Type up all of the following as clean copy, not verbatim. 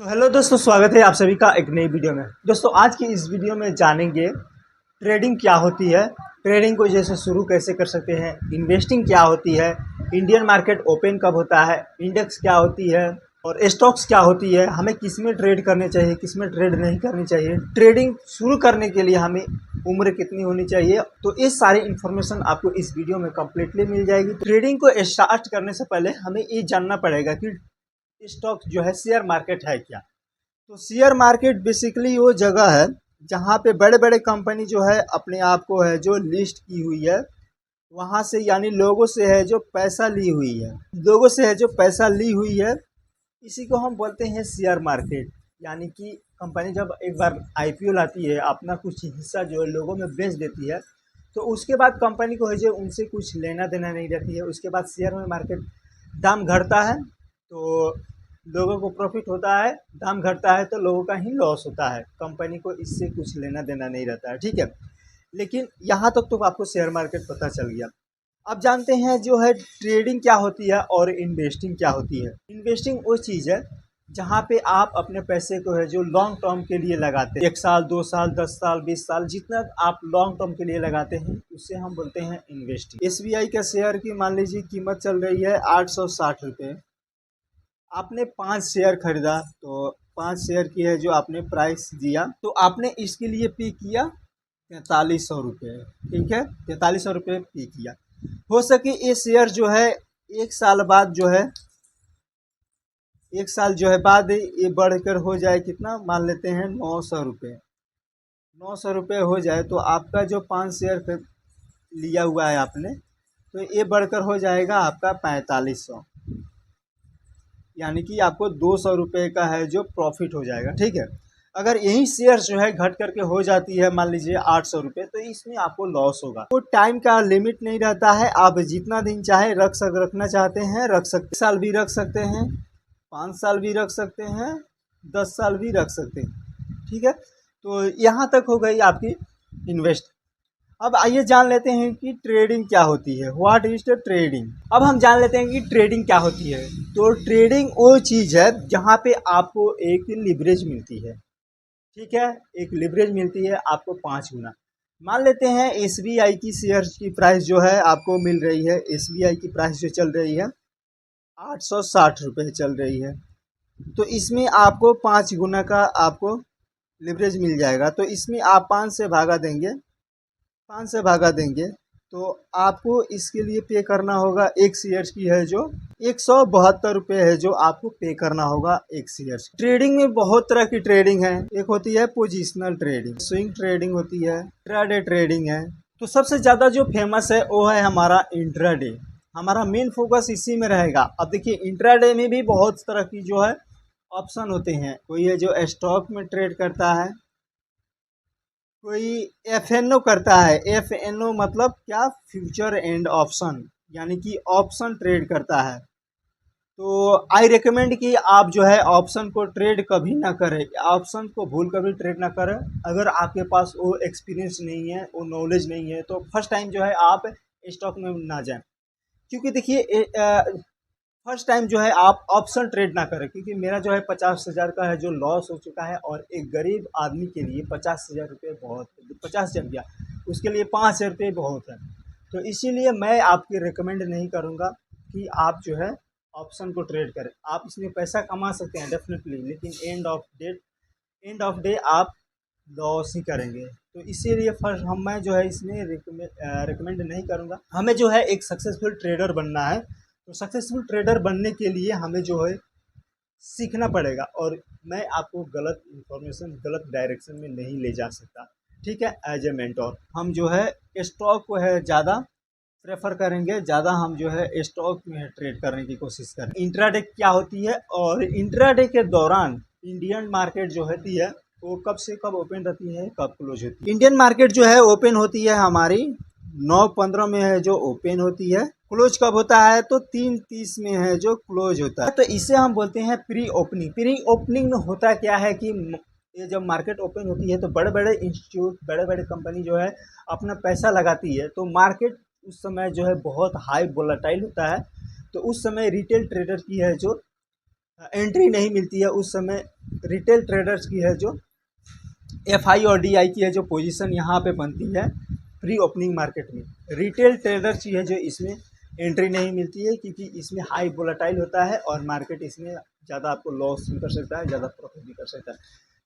Hello दोस्तों, स्वागत है आप सभी का एक नई वीडियो में। दोस्तों आज की इस वीडियो में जानेंगे ट्रेडिंग क्या होती है, ट्रेडिंग को जैसे शुरू कैसे कर सकते हैं, इन्वेस्टिंग क्या होती है, इंडियन मार्केट ओपन कब होता है, इंडेक्स क्या होती है और स्टॉक्स क्या होती है, हमें किस में ट्रेड करने चाहिए, किस में ट्रेड नहीं करनी चाहिए, ट्रेडिंग शुरू करने के लिए हमें उम्र कितनी होनी चाहिए। तो ये सारी इन्फॉर्मेशन आपको इस वीडियो में कम्प्लीटली मिल जाएगी। ट्रेडिंग को स्टार्ट करने से पहले हमें ये जानना पड़ेगा कि स्टॉक जो है शेयर मार्केट है क्या। तो शेयर मार्केट बेसिकली वो जगह है जहाँ पे बड़े बड़े कंपनी जो है अपने आप को है जो लिस्ट की हुई है, वहाँ से यानी लोगों से है जो पैसा ली हुई है, लोगों से है जो पैसा ली हुई है, इसी को हम बोलते हैं शेयर मार्केट। यानी कि कंपनी जब एक बार आईपीओ लाती है, अपना कुछ हिस्सा जो है लोगों में बेच देती है, तो उसके बाद कंपनी को है जो उनसे कुछ लेना देना नहीं रहती है। उसके बाद शेयर में मार्केट दाम घटता है तो लोगों को प्रॉफिट होता है, दाम घटता है तो लोगों का ही लॉस होता है, कंपनी को इससे कुछ लेना देना नहीं रहता है। ठीक है, लेकिन यहाँ तक तो आपको शेयर मार्केट पता चल गया। अब जानते हैं जो है ट्रेडिंग क्या होती है और इन्वेस्टिंग क्या होती है। इन्वेस्टिंग वो चीज़ है जहाँ पे आप अपने पैसे को है जो लॉन्ग टर्म के लिए लगाते हैं, 1 साल 2 साल 10 साल 20 साल, जितना आप लॉन्ग टर्म के लिए लगाते हैं उससे हम बोलते हैं इन्वेस्टिंग। एसबीआई का शेयर की मान लीजिए कीमत चल रही है 860 रुपये। आपने 5 शेयर खरीदा तो 5 शेयर की है जो आपने प्राइस दिया, तो आपने इसके लिए पे किया 4300 रुपये। ठीक है, 4300 रुपये पे किया। हो सके ये शेयर जो है 1 साल बाद जो है 1 साल जो है बाद ये बढ़कर हो जाए कितना, मान लेते हैं 900 रुपये। 900 रुपये हो जाए तो आपका जो 5 शेयर लिया हुआ है आपने, तो ये बढ़कर हो जाएगा आपका 4500, यानी कि आपको 200 रुपये का है जो प्रॉफिट हो जाएगा। ठीक है, अगर यही शेयर जो है घट करके हो जाती है मान लीजिए 800 रुपये, तो इसमें आपको लॉस होगा। तो टाइम का लिमिट नहीं रहता है, आप जितना दिन चाहे रखना चाहते हैं रख सकते, साल भी रख सकते हैं, 5 साल भी रख सकते हैं, 10 साल भी रख सकते हैं। ठीक है, तो यहाँ तक हो गई आपकी इन्वेस्ट। अब आइए जान लेते हैं कि ट्रेडिंग क्या होती है, व्हाट इज द ट्रेडिंग। अब हम जान लेते हैं कि ट्रेडिंग क्या होती है। तो ट्रेडिंग वो चीज़ है जहाँ पे आपको एक लिवरेज मिलती है। ठीक है, एक लिवरेज मिलती है आपको 5 गुना। मान लेते हैं एसबीआई की शेयर की प्राइस जो है आपको मिल रही है, एसबीआई की प्राइस जो चल रही है 860 रुपये चल रही है, तो इसमें आपको 5 गुना का आपको लिवरेज मिल जाएगा। तो इसमें आप 5 से भागा देंगे तो आपको इसके लिए पे करना होगा, एक शेयर्स की है जो 172 रुपये है जो आपको पे करना होगा एक शेयर्स। ट्रेडिंग में बहुत तरह की ट्रेडिंग है, एक होती है पोजिशनल ट्रेडिंग, स्विंग ट्रेडिंग होती है, इंट्राडे ट्रेडिंग है। तो सबसे ज़्यादा जो फेमस है वो है हमारा इंट्राडे, हमारा मेन फोकस इसी में रहेगा। अब देखिए इंट्राडे में भी बहुत तरह की जो है ऑप्शन होते हैं, कोई है जो स्टॉक में ट्रेड करता है, कोई एफएनओ करता है। एफएनओ मतलब क्या, फ्यूचर एंड ऑप्शन, यानी कि ऑप्शन ट्रेड करता है। तो आई रिकमेंड कि आप जो है ऑप्शन को ट्रेड कभी ना करें, ऑप्शन को भूल कभी ट्रेड ना करें। अगर आपके पास वो एक्सपीरियंस नहीं है, वो नॉलेज नहीं है, तो फर्स्ट टाइम जो है आप स्टॉक में ना जाएं। क्योंकि देखिए फर्स्ट टाइम जो है आप ऑप्शन ट्रेड ना करें, क्योंकि मेरा जो है 50,000 का है जो लॉस हो चुका है, और एक गरीब आदमी के लिए 50,000 रुपये बहुत, 50,000 क्या, उसके लिए 5,000 रुपये बहुत है। तो इसीलिए मैं आपकी रिकमेंड नहीं करूँगा कि आप जो है ऑप्शन को ट्रेड करें। आप इसमें पैसा कमा सकते हैं डेफिनेटली, लेकिन एंड ऑफ डे आप लॉस ही करेंगे। तो इसीलिए फर्स्ट मैं जो है इसमें रिकमेंड नहीं करूँगा। हमें जो है एक सक्सेसफुल ट्रेडर बनना है, तो सक्सेसफुल ट्रेडर बनने के लिए हमें जो है सीखना पड़ेगा, और मैं आपको गलत इन्फॉर्मेशन गलत डायरेक्शन में नहीं ले जा सकता। ठीक है, एज ए मेंटोर हम जो है स्टॉक को है ज़्यादा प्रेफर करेंगे, ज़्यादा हम जो है स्टॉक में ट्रेड करने की कोशिश करें। इंट्राडे क्या होती है, और इंट्राडे के दौरान इंडियन मार्केट जो होती है वो कब से कब ओपन रहती है, कब क्लोज होती है। इंडियन मार्केट जो है ओपन होती है हमारी 9:15 में है जो ओपन होती है, क्लोज कब होता है तो 3:30 में है जो क्लोज होता है। तो इसे हम बोलते हैं प्री ओपनिंग। प्री ओपनिंग में होता क्या है कि ये जब मार्केट ओपन होती है तो बड़े बड़े इंस्टीट्यूट, बड़े बड़े कंपनी जो है अपना पैसा लगाती है, तो मार्केट उस समय जो है बहुत हाई वोलेटाइल होता है। तो उस समय रिटेल ट्रेडर की है जो एंट्री नहीं मिलती है उस समय रिटेल ट्रेडर्स की है जो FI और DI की है जो पोजीशन यहाँ पे बनती है प्री ओपनिंग मार्केट में। रिटेल ट्रेडर्स की है जो इसमें एंट्री नहीं मिलती है क्योंकि इसमें हाई वोलेटाइल होता है और मार्केट इसमें ज़्यादा आपको लॉस भी कर सकता है, ज़्यादा प्रॉफिट भी कर सकता है।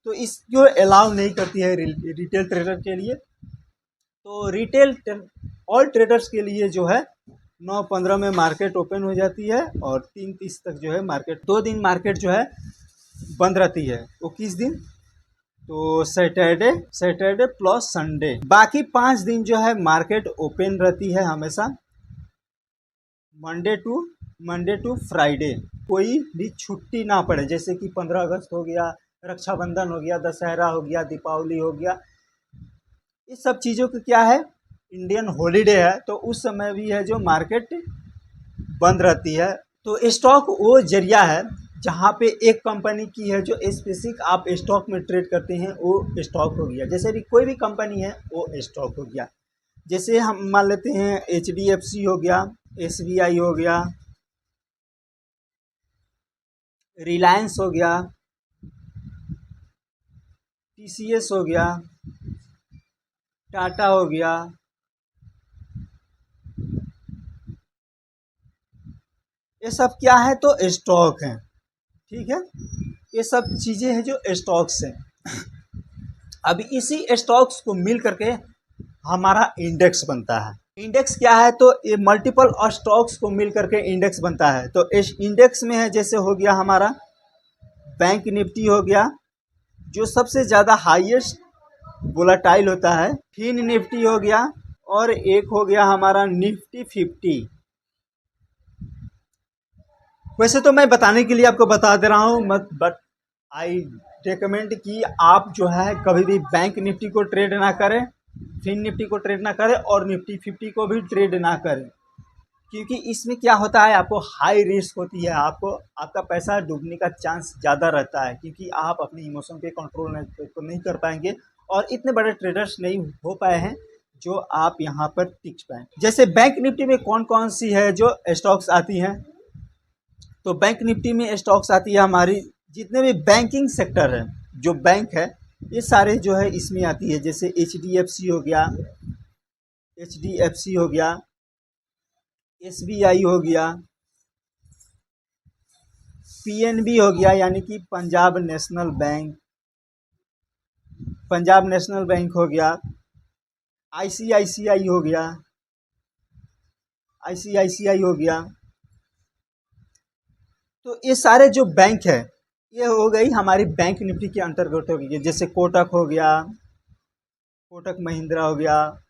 तो इसको अलाउ नहीं करती है रिटेल ट्रेडर के लिए। तो रिटेल ऑल ट्रेडर्स के लिए जो है 9:15 में मार्केट ओपन हो जाती है और 3:30 तक जो है मार्केट, 2 दिन मार्केट जो है बंद रहती है। वो किस दिन? तो सैटरडे प्लस संडे, बाकी 5 दिन जो है मार्केट ओपन रहती है हमेशा मंडे टू फ्राइडे। कोई भी छुट्टी ना पड़े, जैसे कि 15 अगस्त हो गया, रक्षाबंधन हो गया, दशहरा हो गया, दीपावली हो गया, इस सब चीज़ों का क्या है इंडियन हॉलीडे है, तो उस समय भी है जो मार्केट बंद रहती है। तो स्टॉक वो जरिया है जहाँ पे एक कंपनी की है जो स्पेसिफिक आप स्टॉक में ट्रेड करते हैं, वो स्टॉक हो गया। जैसे भी कोई भी कंपनी है वो स्टॉक हो गया। जैसे हम मान लेते हैं HDFC हो गया, SBI हो गया, रिलायंस हो गया, TCS हो गया, टाटा हो गया, ये सब क्या है तो स्टॉक हैं। ठीक है, ये सब चीज़ें हैं जो स्टॉक्स हैं। अब इसी स्टॉक्स को मिल करके हमारा इंडेक्स बनता है। इंडेक्स क्या है तो ये मल्टीपल स्टॉक्स को मिल करके इंडेक्स बनता है। तो इस इंडेक्स में है जैसे हो गया हमारा बैंक निफ्टी हो गया जो सबसे ज़्यादा हाईएस्ट वोलेटाइल होता है, फिन निफ्टी हो गया और एक हो गया हमारा निफ्टी 50। वैसे तो मैं बताने के लिए आपको बता दे रहा हूँ मत, बट आई रिकमेंड कि आप जो है कभी भी बैंक निफ्टी को ट्रेड ना करें, फिन निफ्टी को ट्रेड ना करें और निफ्टी 50 को भी ट्रेड ना करें, क्योंकि इसमें क्या होता है आपको हाई रिस्क होती है, आपको आपका पैसा डूबने का चांस ज़्यादा रहता है क्योंकि आप अपने इमोशन पे कंट्रोल नहीं कर पाएंगे और इतने बड़े ट्रेडर्स नहीं हो पाए हैं जो आप यहाँ पर टिक पाएँ। जैसे बैंक निफ्टी में कौन कौन सी है जो स्टॉक्स आती हैं, तो बैंक निफ्टी में स्टॉक्स आती है हमारी जितने भी बैंकिंग सेक्टर है, जो बैंक है ये सारे जो है इसमें आती है। जैसे HDFC हो गया, SBI हो गया, PNB हो गया यानी कि पंजाब नेशनल बैंक हो गया, ICICI हो गया। तो ये सारे जो बैंक है ये हो गई हमारी बैंक निफ्टी के अंतर्गत हो गई। जैसे कोटक हो गया, कोटक महिंद्रा हो गया।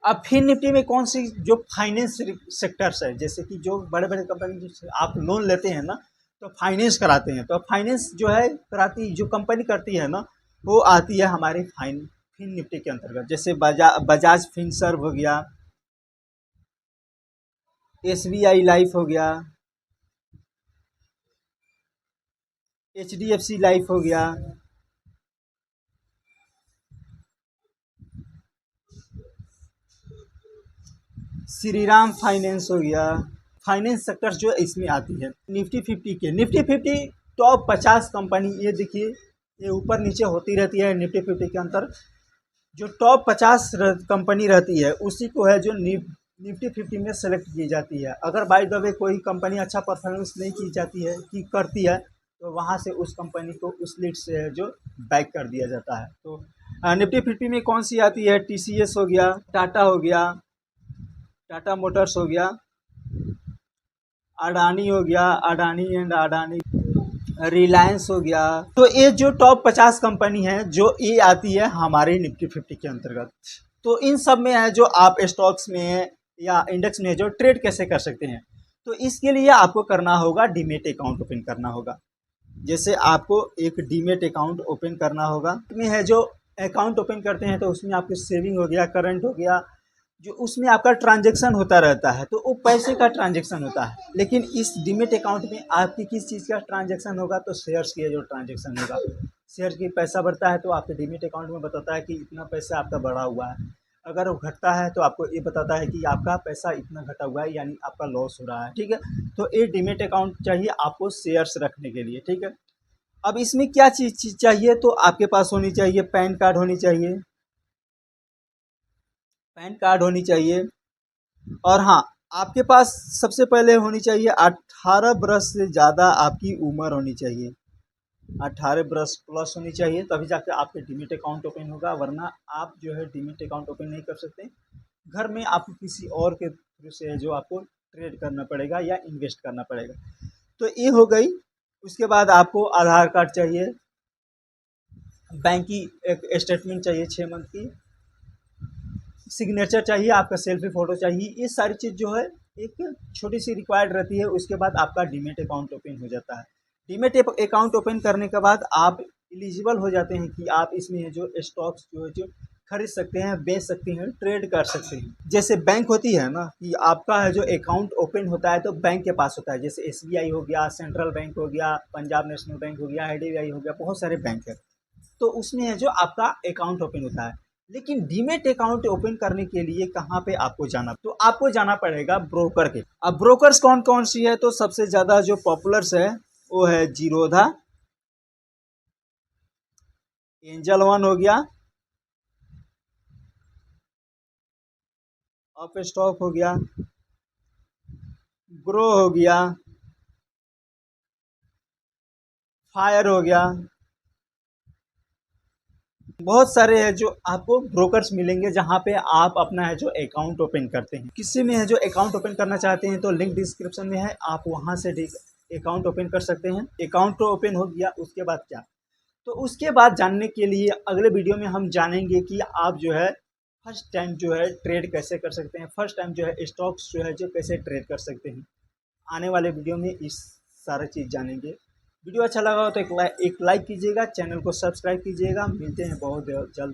अब फिर निफ्टी में कौन सी जो फाइनेंस सेक्टर्स है, जैसे कि जो बड़े बड़े कंपनी आप लोन लेते हैं ना तो फाइनेंस कराते हैं, तो फाइनेंस जो है कराती जो कंपनी करती है ना वो आती है हमारे फिन निफ्टी के अंतर्गत। जैसे बजाज फिनसर्व हो गया, SBI लाइफ हो गया, HDFC लाइफ हो गया, श्रीराम फाइनेंस हो गया। फाइनेंस सेक्टर जो इसमें आती है निफ्टी 50 के। निफ्टी 50 टॉप 50 कंपनी, ये देखिए ये ऊपर नीचे होती रहती है। निफ्टी 50 के अंदर जो टॉप 50 कंपनी रहती है उसी को है जो निफ्टी 50 में सेलेक्ट की जाती है। अगर बाय द वे कोई कंपनी अच्छा परफॉर्मेंस नहीं की जाती है कि करती है तो वहाँ से उस कंपनी को उस लिस्ट से है जो बैक कर दिया जाता है। तो निफ्टी 50 में कौन सी आती है? TCS हो गया, टाटा हो गया, टाटा मोटर्स हो गया, अडानी हो गया, अडानी एंड अडानी, रिलायंस हो गया। तो ये जो टॉप 50 कंपनी है जो ये आती है हमारे निफ्टी 50 के अंतर्गत। तो इन सब में है जो आप स्टॉक्स में या इंडेक्स में जो ट्रेड कैसे कर सकते हैं। तो इसके लिए आपको करना होगा डीमेट अकाउंट ओपन करना होगा। जैसे आपको एक डीमेट अकाउंट ओपन करना होगा, में है जो अकाउंट ओपन करते हैं तो उसमें आपको सेविंग हो गया, करंट हो गया, जो उसमें आपका ट्रांजैक्शन होता रहता है तो वो पैसे का ट्रांजैक्शन होता है। लेकिन इस डीमेट अकाउंट में आपकी किस चीज़ का ट्रांजैक्शन होगा? तो शेयर्स की जो ट्रांजैक्शन होगा। शेयर की पैसा बढ़ता है तो आपके डीमेट अकाउंट में बताता है कि इतना पैसा आपका बढ़ा हुआ है। अगर वो घटता है तो आपको ये बताता है कि आपका पैसा इतना घटा हुआ है, यानी आपका लॉस हो रहा है। ठीक है, तो ये डीमेट अकाउंट चाहिए आपको शेयर्स रखने के लिए। ठीक है, अब इसमें क्या चीज़ चाहिए, तो आपके पास होनी चाहिए पैन कार्ड होनी चाहिए, पैन कार्ड होनी चाहिए। और हाँ, आपके पास सबसे पहले होनी चाहिए 18 वर्ष से ज़्यादा आपकी उम्र होनी चाहिए, 18 वर्ष प्लस होनी चाहिए, तभी जाके आपके डीमेट अकाउंट ओपन होगा, वरना आप जो है डीमेट अकाउंट ओपन नहीं कर सकते। घर में आपको किसी और के थ्रू से है जो आपको ट्रेड करना पड़ेगा या इन्वेस्ट करना पड़ेगा। तो ये हो गई। उसके बाद आपको आधार कार्ड चाहिए, बैंक की एक स्टेटमेंट चाहिए 6 मंथ की, सिग्नेचर चाहिए, आपका सेल्फी फ़ोटो चाहिए। ये सारी चीज़ जो है एक छोटी सी रिक्वायर्ड रहती है। उसके बाद आपका डीमेट अकाउंट ओपन हो जाता है। डीमेट अकाउंट ओपन करने के बाद आप एलिजिबल हो जाते हैं कि आप इसमें जो स्टॉक्स जो है जो खरीद सकते हैं, बेच सकते हैं, ट्रेड कर सकते हैं। जैसे बैंक होती है ना कि आपका है जो अकाउंट ओपन होता है तो बैंक के पास होता है, जैसे एसबीआई हो गया, सेंट्रल बैंक हो गया, पंजाब नेशनल बैंक हो गया, आईडीबीआई हो गया, बहुत सारे बैंक है। तो उसमें है जो आपका अकाउंट ओपन होता है। लेकिन डीमेट अकाउंट ओपन करने के लिए कहाँ पे आपको जाना, तो आपको जाना पड़ेगा ब्रोकर के। अब ब्रोकर्स कौन कौन सी है, तो सबसे ज्यादा जो पॉपुलर्स है वो है जीरोधा, एंजल वन हो गया, अप स्टॉक हो गया, ग्रो हो गया, फायर हो गया। बहुत सारे हैं जो आपको ब्रोकर्स मिलेंगे जहां पे आप अपना है जो अकाउंट ओपन करते हैं। किसी में है जो अकाउंट ओपन करना चाहते हैं तो लिंक डिस्क्रिप्शन में है, आप वहां से अकाउंट ओपन कर सकते हैं। अकाउंट तो ओपन हो गया, उसके बाद क्या, तो उसके बाद जानने के लिए अगले वीडियो में हम जानेंगे कि आप जो है फर्स्ट टाइम जो है ट्रेड कैसे कर सकते हैं, फर्स्ट टाइम जो है स्टॉक्स जो है जो कैसे ट्रेड कर सकते हैं। आने वाले वीडियो में इस सारा चीज़ जानेंगे। वीडियो अच्छा लगा हो तो एक लाइक कीजिएगा, चैनल को सब्सक्राइब कीजिएगा। मिलते हैं बहुत जल्द।